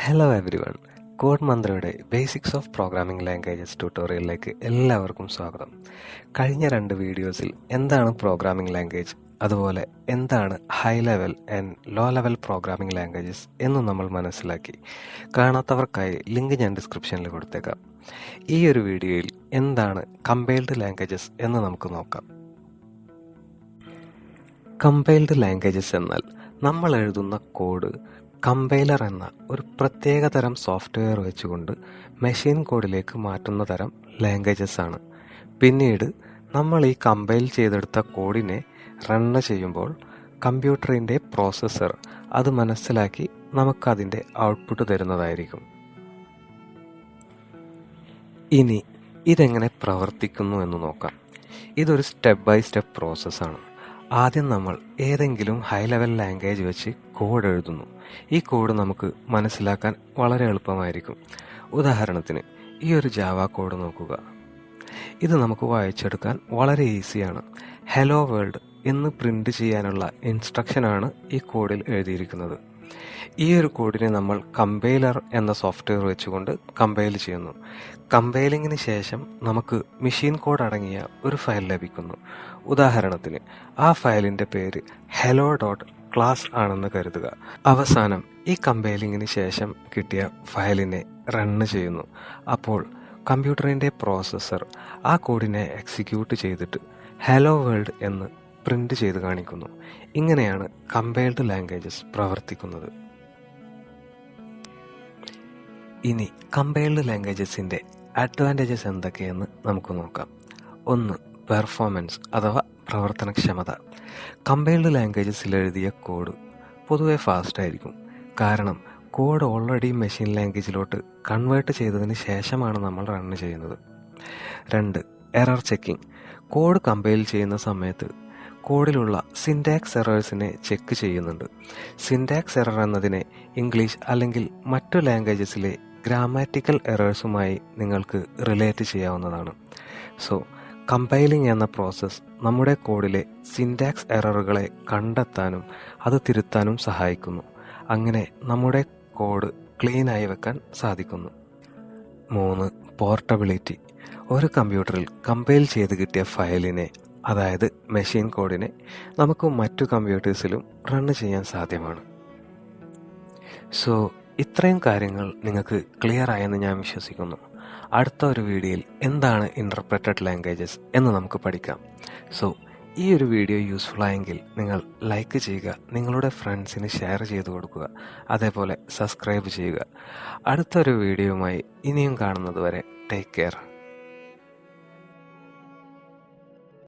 Hello everyone, code മന്ത്രയുടെ basics of programming languages ട്യൂട്ടോറിയലിലേക്ക് എല്ലാവർക്കും സ്വാഗതം. കഴിഞ്ഞ 2 വീഡിയോസിൽ എന്താണ് പ്രോഗ്രാമിംഗ് ലാംഗ്വേജ്, അതുപോലെ എന്താണ് high level and low level programming languages എന്നും നമ്മൾ മനസ്സിലാക്കി. കാണാത്തവർക്കായി ലിങ്ക് ഞാൻ ഡിസ്ക്രിപ്ഷനിൽ കൊടുത്തേക്കാം. ഈ ഒരു വീഡിയോയിൽ എന്താണ് കമ്പൈൽഡ് ലാംഗ്വേജസ് എന്ന് നമുക്ക് നോക്കാം. കമ്പൈൽഡ് ലാംഗ്വേജസ് എന്നാൽ നമ്മൾ എഴുതുന്ന കോഡ് കമ്പൈലർ എന്ന ഒരു പ്രത്യേക തരം സോഫ്റ്റ്വെയർ വെച്ചുകൊണ്ട് മെഷീൻ കോഡിലേക്ക് മാറ്റുന്ന തരം ലാംഗ്വേജസ് ആണ്. പിന്നീട് നമ്മൾ ഈ കമ്പൈൽ ചെയ്തെടുത്ത കോഡിനെ റൺ ചെയ്യുമ്പോൾ കമ്പ്യൂട്ടറിൻ്റെ പ്രോസസ്സർ അത് മനസ്സിലാക്കി നമുക്കതിൻ്റെ ഔട്ട്പുട്ട് തരുന്നതായിരിക്കും. ഇനി ഇതെങ്ങനെ പ്രവർത്തിക്കുന്നു എന്ന് നോക്കാം. ഇതൊരു സ്റ്റെപ്പ് ബൈ സ്റ്റെപ്പ് പ്രോസസ്സാണ്. ആദ്യം നമ്മൾ ഏതെങ്കിലും ഹൈ ലെവൽ ലാംഗ്വേജ് വെച്ച് കോഡ് എഴുതുന്നു. ഈ കോഡ് നമുക്ക് മനസ്സിലാക്കാൻ വളരെ എളുപ്പമായിരിക്കും. ഉദാഹരണത്തിന് ഈ ഒരു ജാവ കോഡ് നോക്കുക. ഇത് നമുക്ക് വായിച്ചെടുക്കാൻ വളരെ ഈസിയാണ്. ഹലോ വേൾഡ് എന്ന് പ്രിന്റ് ചെയ്യാനുള്ള ഇൻസ്ട്രക്ഷനാണ് ഈ കോഡിൽ എഴുതിയിരിക്കുന്നത്. ഈ ഒരു കോഡിനെ നമ്മൾ കമ്പൈലർ എന്ന സോഫ്റ്റ്വെയർ വെച്ചുകൊണ്ട് കമ്പൈൽ ചെയ്യുന്നു. കമ്പൈലിങ്ങിന് ശേഷം നമുക്ക് മെഷീൻ കോഡ് അടങ്ങിയ ഒരു ഫയൽ ലഭിക്കുന്നു. ഉദാഹരണത്തിന് ആ ഫയലിൻ്റെ പേര് hello.class ആണെന്ന് കരുതുക. അവസാനം ഈ കമ്പൈലിങ്ങിന് ശേഷം കിട്ടിയ ഫയലിനെ റൺ ചെയ്യുന്നു. അപ്പോൾ കമ്പ്യൂട്ടറിൻ്റെ പ്രോസസ്സർ ആ കോഡിനെ എക്സിക്യൂട്ട് ചെയ്തിട്ട് ഹലോ വേൾഡ് എന്ന് പ്രിന്റ് ചെയ്ത് കാണിക്കുന്നു. ഇങ്ങനെയാണ് കമ്പൈൽഡ് ലാംഗ്വേജസ് പ്രവർത്തിക്കുന്നത്. ഇനി കമ്പൈൽഡ് ലാംഗ്വേജസിൻ്റെ അഡ്വാൻറ്റേജസ് എന്തൊക്കെയെന്ന് നമുക്ക് നോക്കാം. 1. പെർഫോമൻസ് അഥവാ പ്രവർത്തനക്ഷമത. കമ്പൈൽഡ് ലാംഗ്വേജസിൽ എഴുതിയ കോഡ് പൊതുവെ ഫാസ്റ്റ് ആയിരിക്കും. കാരണം കോഡ് ഓൾറെഡി മെഷീൻ ലാംഗ്വേജിലോട്ട് കൺവേർട്ട് ചെയ്തതിന് ശേഷമാണ് നമ്മൾ റൺ ചെയ്യുന്നത്. 2. Error checking. കോഡ് കമ്പൈൽ ചെയ്യുന്ന സമയത്ത് കോഡിലുള്ള സിൻടാക്സ് എറേഴ്സിനെ ചെക്ക് ചെയ്യുന്നുണ്ട്. സിൻടാക്സ് എറർ എന്നതിനെ ഇംഗ്ലീഷ് അല്ലെങ്കിൽ മറ്റു ലാംഗ്വേജസിലെ ഗ്രാമാറ്റിക്കൽ എറേഴ്സുമായി നിങ്ങൾക്ക് റിലേറ്റ് ചെയ്യാവുന്നതാണ്. സോ കമ്പൈലിംഗ് എന്ന പ്രോസസ്സ് നമ്മുടെ കോഡിലെ സിൻടാക്സ് എററുകളെ കണ്ടെത്താനും അത് തിരുത്താനും സഹായിക്കുന്നു. അങ്ങനെ നമ്മുടെ കോഡ് ക്ലീനായി വെക്കാൻ സാധിക്കുന്നു. 3. പോർട്ടബിലിറ്റി. ഒരു കമ്പ്യൂട്ടറിൽ കമ്പൈൽ ചെയ്ത് കിട്ടിയ ഫയലിനെ, അതായത് മെഷീൻ കോഡിനെ, നമുക്ക് മറ്റു കമ്പ്യൂട്ടേഴ്സിലും റൺ ചെയ്യാൻ സാധ്യമാണ്. സോ ഇത്രയും കാര്യങ്ങൾ നിങ്ങൾക്ക് ക്ലിയർ ആയെന്ന് ഞാൻ വിശ്വസിക്കുന്നു. അടുത്ത ഒരു വീഡിയോയിൽ എന്താണ് ഇൻ്റർപ്രറ്റഡ് ലാംഗ്വേജസ് എന്ന് നമുക്ക് പഠിക്കാം. സോ ഈ ഒരു വീഡിയോ യൂസ്ഫുൾ ആയെങ്കിൽ നിങ്ങൾ ലൈക്ക് ചെയ്യുക, നിങ്ങളുടെ ഫ്രണ്ട്സിന് ഷെയർ ചെയ്ത് കൊടുക്കുക, അതേപോലെ സബ്സ്ക്രൈബ് ചെയ്യുക. അടുത്തൊരു വീഡിയോയുമായി ഇനിയും കാണുന്നത് വരെ ടേക്ക് കെയർ.